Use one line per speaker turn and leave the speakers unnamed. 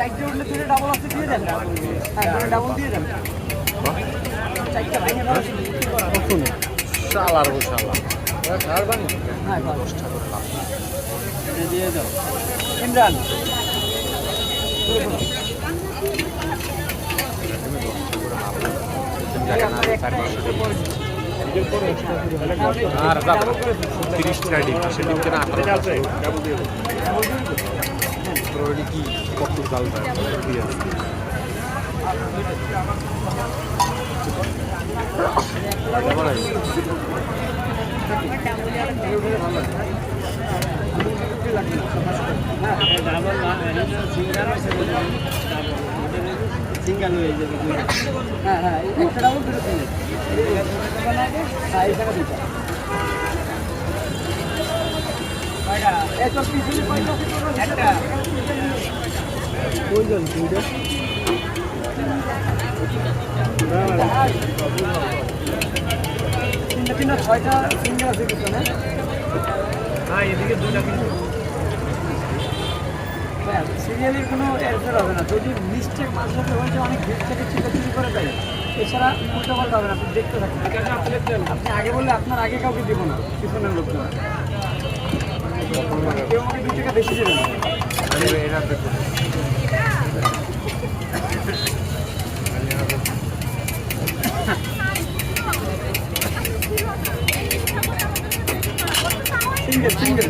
চারটে উঠলে তুলে ডাবল আছে দিয়ে দেন। হ্যাঁ ডাবল দিয়ে দেন। চারটা ভেঙে দাও।
শালার গো শালা। ছাড় বানি।
হ্যাঁ
10টা করে লাভ।
দিয়ে দাও। ইমরান
আর 30টা ডিম আসে ডিম কেনা 18 কি কত জাল দিয়ে
সিঙ্গেল হয়ে যাবে। হ্যাঁ হ্যাঁ একটা ডাবল দুটো সিঙ্গেল। হ্যাঁ এইখানে দুটো। একটা প্রয়োজন দুইটা তিনটা তিনটা 6টা সিঙ্গেল আছে কিছু না? হ্যাঁ এদিকে দুইটা কিন্তু সিরিয়ালের কোনো অ্যান্সার হবে না। যদি মিস্টেক মাঝে সাথে হয়েছে অনেক ভিড় থেকে চিল্লাচিল্লি করে দেয়, এছাড়া উল্টো পাল্টা হবে না। আপনি দেখতে থাকেন। আপনি আগে বললে আপনার আগে কাউকে দিব না, পিছনের লোকজন কেউ আমাকে 2 টাকা বেশি দেবে না। Single single